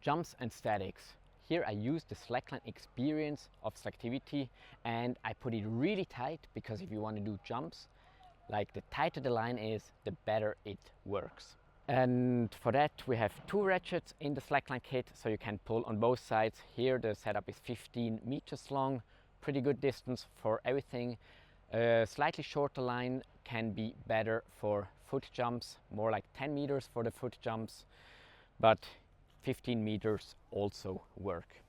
Jumps and statics. Here I use the slackline experience of Slacktivity and I put it really tight because if you want to do jumps, like the tighter the line is, the better it works. And for that we have 2 ratchets in the slackline kit, so you can pull on both sides. Here the setup is 15 meters long, pretty good distance for everything. A slightly shorter line can be better for foot jumps, more like 10 meters for the foot jumps, but 15 meters also work.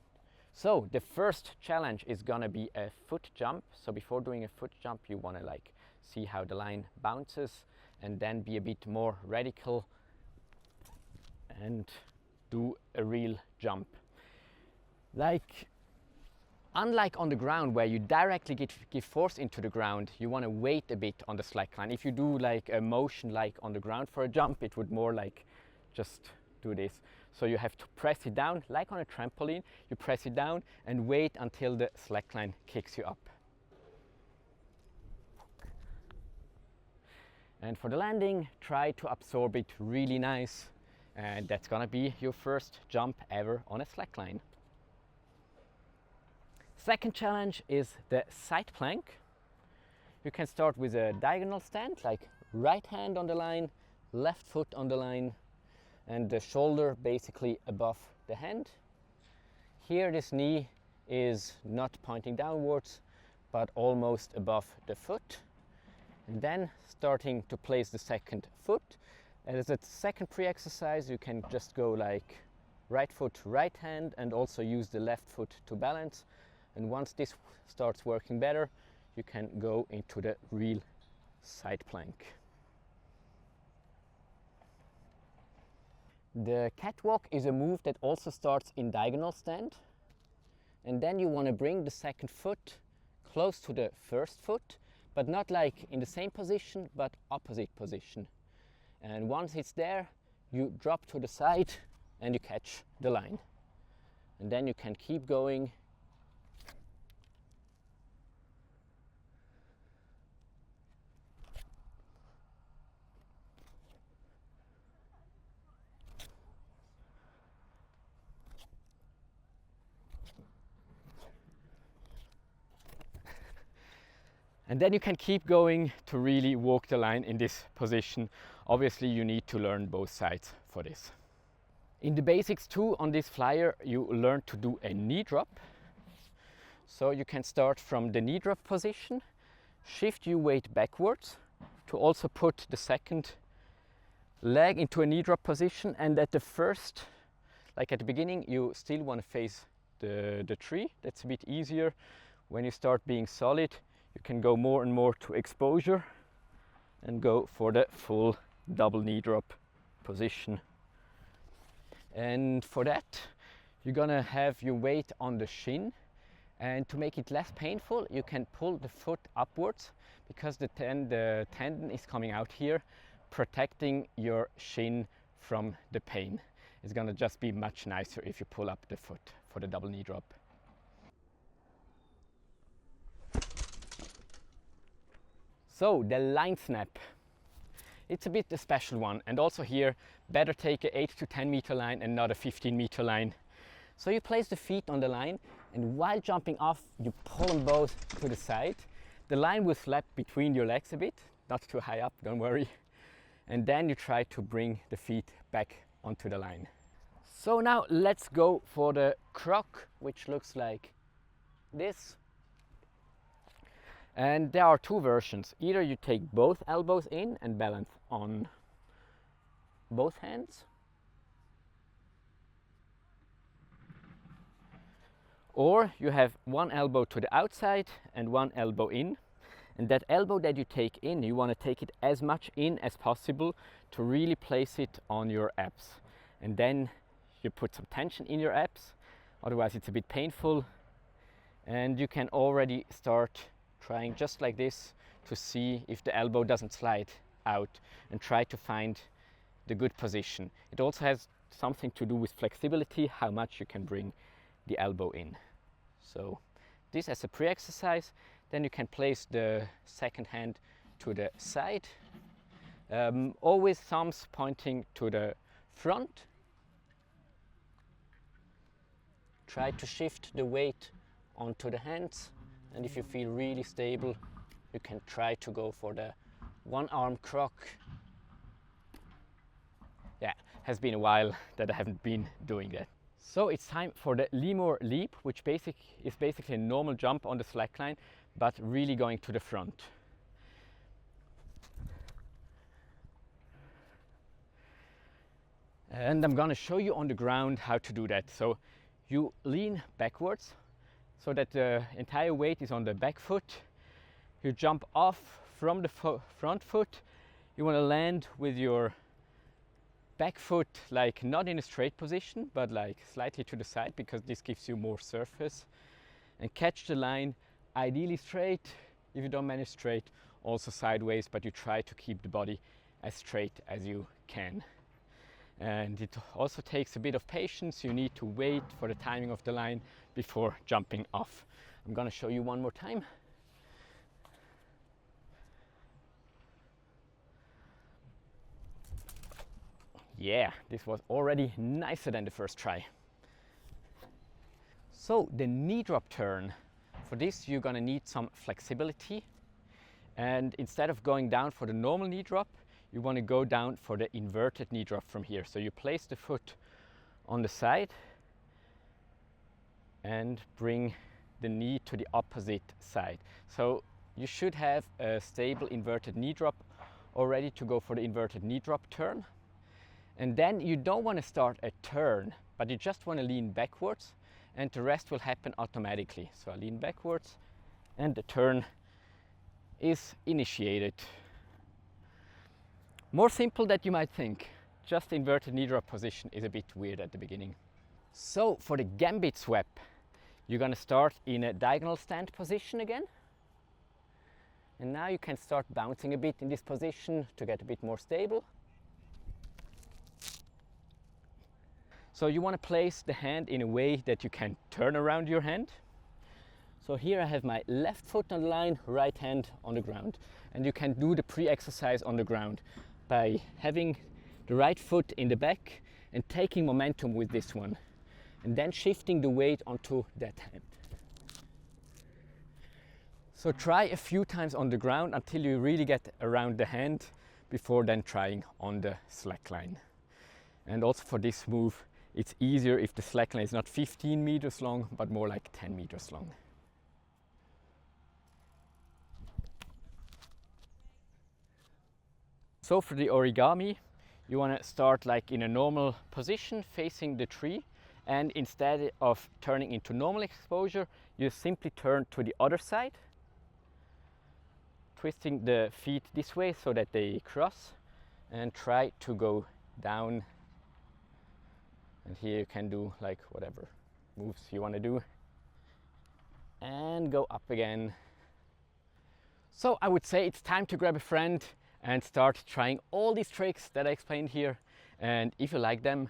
So the first challenge is gonna be a foot jump. So before doing a foot jump you wanna like see how the line bounces and then be a bit more radical and do a real jump. Unlike on the ground where you directly give force into the ground, you want to wait a bit on the slackline. If you do like a motion like on the ground for a jump, it would more like just do this. So you have to press it down like on a trampoline. You press it down and wait until the slackline kicks you up. And for the landing, try to absorb it really nice. And that's gonna be your first jump ever on a slackline. Second challenge is the side plank. You can start with a diagonal stand, like right hand on the line, left foot on the line, and the shoulder basically above the hand. Here this knee is not pointing downwards, but almost above the foot. And then starting to place the second foot. As a second pre-exercise, you can just go like right foot, right hand, and also use the left foot to balance. And once this starts working better, you can go into the real side plank. The catwalk is a move that also starts in diagonal stand. And then you want to bring the second foot close to the first foot, but not like in the same position, but opposite position. And once it's there, you drop to the side and you catch the line. And then you can keep going. And then you can keep going to really walk the line in this position. Obviously you need to learn both sides for this. In the basics too, on this flyer, you learn to do a knee drop. So you can start from the knee drop position, shift your weight backwards to also put the second leg into a knee drop position. And at the first, like at the beginning, you still want to face the tree. That's a bit easier. When you start being solid, you can go more and more to exposure and go for the full double knee drop position. And for that, you're gonna have your weight on the shin. And to make it less painful, you can pull the foot upwards because the tendon is coming out here, protecting your shin from the pain. It's gonna just be much nicer if you pull up the foot for the double knee drop. So the line snap, it's a bit a special one, and also here better take a 8 to 10 meter line and not a 15 meter line. So you place the feet on the line and while jumping off you pull them both to the side. The line will slap between your legs a bit, not too high up, don't worry. And then you try to bring the feet back onto the line. So now let's go for the croc, which looks like this. And there are 2 versions. Either you take both elbows in and balance on both hands, or you have one elbow to the outside and one elbow in. And that elbow that you take in, you want to take it as much in as possible to really place it on your abs. And then you put some tension in your abs, otherwise it's a bit painful. And you can already start trying just like this to see if the elbow doesn't slide out, and try to find the good position. It also has something to do with flexibility, how much you can bring the elbow in. So this as a pre-exercise. Then you can place the second hand to the side, always thumbs pointing to the front. Try to shift the weight onto the hands, and if you feel really stable, you can try to go for the one-arm croc. Yeah, has been a while that I haven't been doing that. So it's time for the Lemur leap, which is basically a normal jump on the slackline, but really going to the front. And I'm gonna show you on the ground how to do that. So you lean backwards so that the entire weight is on the back foot. You jump off from the front foot. You wanna land with your back foot like not in a straight position, but like slightly to the side, because this gives you more surface. And catch the line, ideally straight. If you don't manage straight, also sideways, but you try to keep the body as straight as you can. And it also takes a bit of patience. You need to wait for the timing of the line before jumping off. I'm gonna show you one more time. Yeah, this was already nicer than the first try. So the knee drop turn, for this you're gonna need some flexibility. And instead of going down for the normal knee drop, you want to go down for the inverted knee drop from here. So you place the foot on the side and bring the knee to the opposite side. So you should have a stable inverted knee drop already to go for the inverted knee drop turn. And then you don't want to start a turn, but you just want to lean backwards, and the rest will happen automatically. So I lean backwards and the turn is initiated. More simple than you might think. Just the inverted knee drop position is a bit weird at the beginning. So for the Gambit swap, you're gonna start in a diagonal stand position again. And now you can start bouncing a bit in this position to get a bit more stable. So you want to place the hand in a way that you can turn around your hand. So here I have my left foot on the line, right hand on the ground. And you can do the pre-exercise on the ground by having the right foot in the back and taking momentum with this one. And then shifting the weight onto that hand. So try a few times on the ground until you really get around the hand before then trying on the slackline. And also for this move, it's easier if the slackline is not 15 meters long, but more like 10 meters long. So for the origami, you want to start like in a normal position facing the tree, and instead of turning into normal exposure, you simply turn to the other side, twisting the feet this way so that they cross, and try to go down. And here you can do like whatever moves you want to do, and go up again. So I would say it's time to grab a friend and start trying all these tricks that I explained here. And if you like them,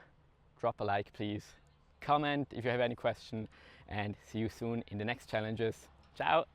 drop a like please, comment if you have any question, and see you soon in the next challenges. Ciao!